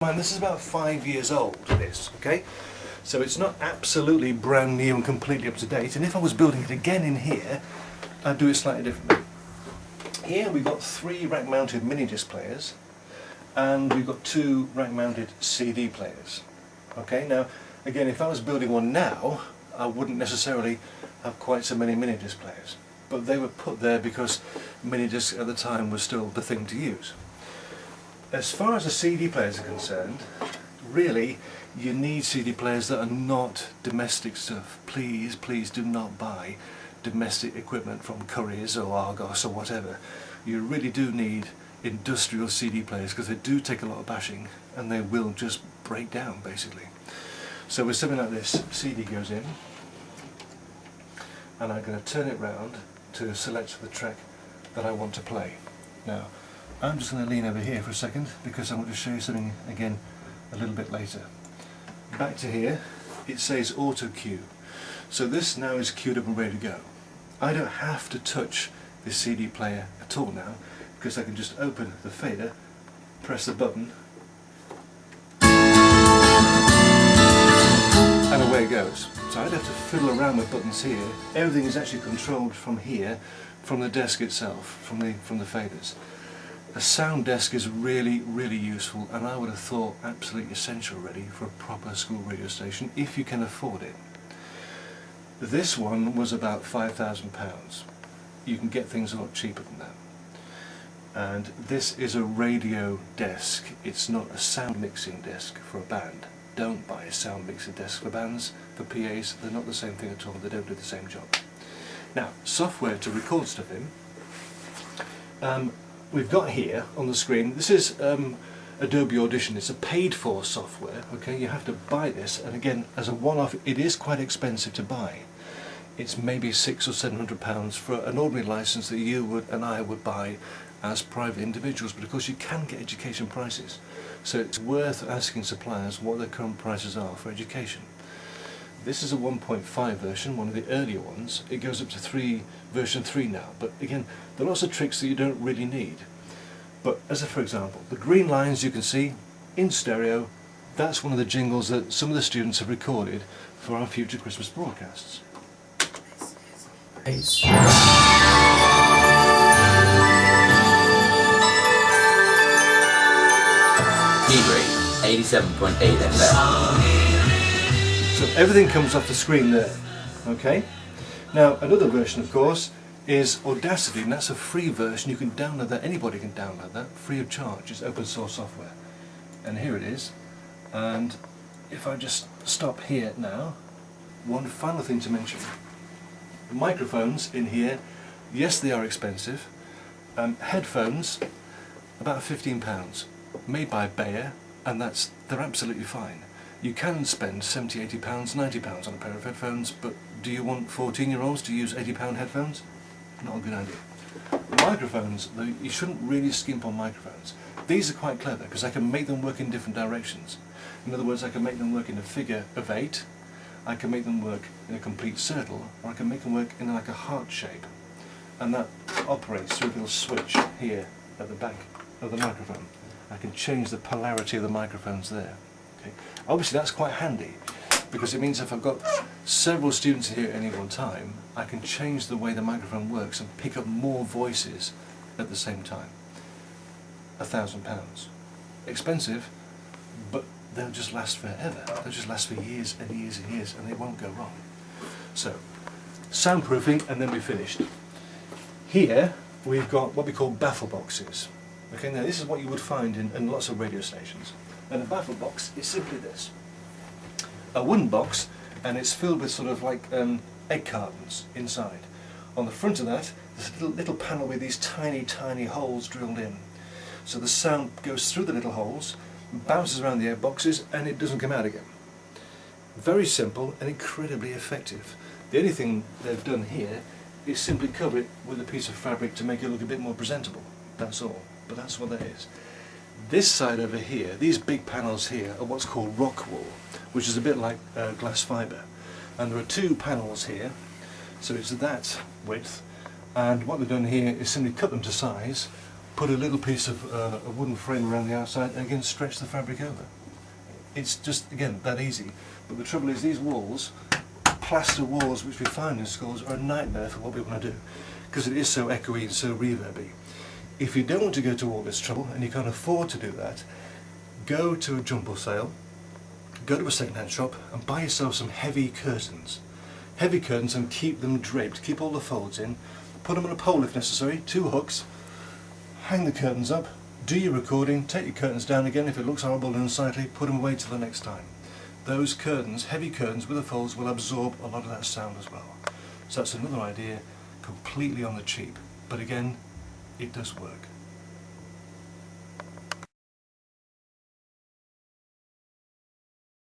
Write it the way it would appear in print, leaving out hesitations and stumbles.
And this is about 5 years old, this, okay? So it's not absolutely brand new and completely up to date, and if I was building it again in here, I'd do it slightly differently. Here we've got 3 rack-mounted mini disc players, and we've got 2 rack-mounted CD players. Okay, now again, if I was building one now, I wouldn't necessarily have quite so many mini disc players, but they were put there because mini discs at the time was still the thing to use. As far as the CD players are concerned, really you need CD players that are not domestic stuff. Please, please do not buy domestic equipment from Currys or Argos or whatever. You really do need industrial CD players because they do take a lot of bashing and they will just break down basically. So with something like this, CD goes in and I'm going to turn it round to select the track that I want to play. Now I'm just going to lean over here for a second because I want to show you something again a little bit later. Back to here, it says auto cue. So this now is queued up and ready to go. I don't have to touch this CD player at all now because I can just open the fader, press the button, and away it goes. So I don't have to fiddle around with buttons here. Everything is actually controlled from here, from the desk itself, from the faders. A sound desk is really, really useful, and I would have thought absolutely essential really for a proper school radio station if you can afford it. This one was about £5,000. You can get things a lot cheaper than that. And this is a radio desk. It's not a sound mixing desk for a band. Don't buy a sound mixing desk for bands, for PAs. They're not the same thing at all. They don't do the same job. Now, software to record stuff in. We've got here on the screen, this is Adobe Audition. It's a paid for software, okay? You have to buy this, and again, as a one-off, it is quite expensive to buy. It's maybe £600 or £700 for an ordinary license that you would and I would buy as private individuals, but of course you can get education prices. So it's worth asking suppliers what their current prices are for education. This is a 1.5 version, one of the earlier ones. It goes up to version 3 now, but again, there are lots of tricks that you don't really need. But for example, the green lines you can see in stereo, that's one of the jingles that some of the students have recorded for our future Christmas broadcasts. D-Break, 87.8 FM. So everything comes off the screen there, okay? Now another version of course is Audacity, and that's a free version. You can download that, anybody can download that, free of charge. It's open source software. And here it is. And if I just stop here now, one final thing to mention. The microphones in here, yes they are expensive. Headphones, about £15, made by Bayer, and they're absolutely fine. You can spend £70, £80, £90 on a pair of headphones, but do you want 14-year-olds to use £80 headphones? Not a good idea. Microphones, though, you shouldn't really skimp on microphones. These are quite clever because I can make them work in different directions. In other words, I can make them work in a figure of 8, I can make them work in a complete circle, or I can make them work in like a heart shape. And that operates through a little switch here at the back of the microphone. I can change the polarity of the microphones there. Okay. Obviously that's quite handy because it means if I've got several students here at any one time, I can change the way the microphone works and pick up more voices at the same time. £1,000. Expensive, but they'll just last forever. They'll just last for years and years and years, and they won't go wrong. So, soundproofing, and then we're finished. Here we've got what we call baffle boxes. Okay, now this is what you would find in lots of radio stations. And a baffle box is simply this. A wooden box, and it's filled with sort of like egg cartons inside. On the front of that, there's a little panel with these tiny, tiny holes drilled in. So the sound goes through the little holes, bounces around the egg boxes, and it doesn't come out again. Very simple and incredibly effective. The only thing they've done here is simply cover it with a piece of fabric to make it look a bit more presentable. That's all. But that's what that is. This side over here, these big panels here, are what's called rock wool, which is a bit like glass fibre. And there are 2 panels here, so it's that width. And what they've done here is simply cut them to size, put a little piece of a wooden frame around the outside, and again stretch the fabric over. It's just, again, that easy. But the trouble is these walls, plaster walls which we find in schools, are a nightmare for what we want to do, because it is so echoey and so reverby. If you don't want to go to all this trouble and you can't afford to do that, go to a jumble sale, go to a second-hand shop and buy yourself some heavy curtains. Heavy curtains, and keep them draped, keep all the folds in, put them on a pole if necessary, 2 hooks, hang the curtains up, do your recording, take your curtains down again if it looks horrible and unsightly, put them away till the next time. Those curtains, heavy curtains with the folds, will absorb a lot of that sound as well. So that's another idea, completely on the cheap, but again, it does work.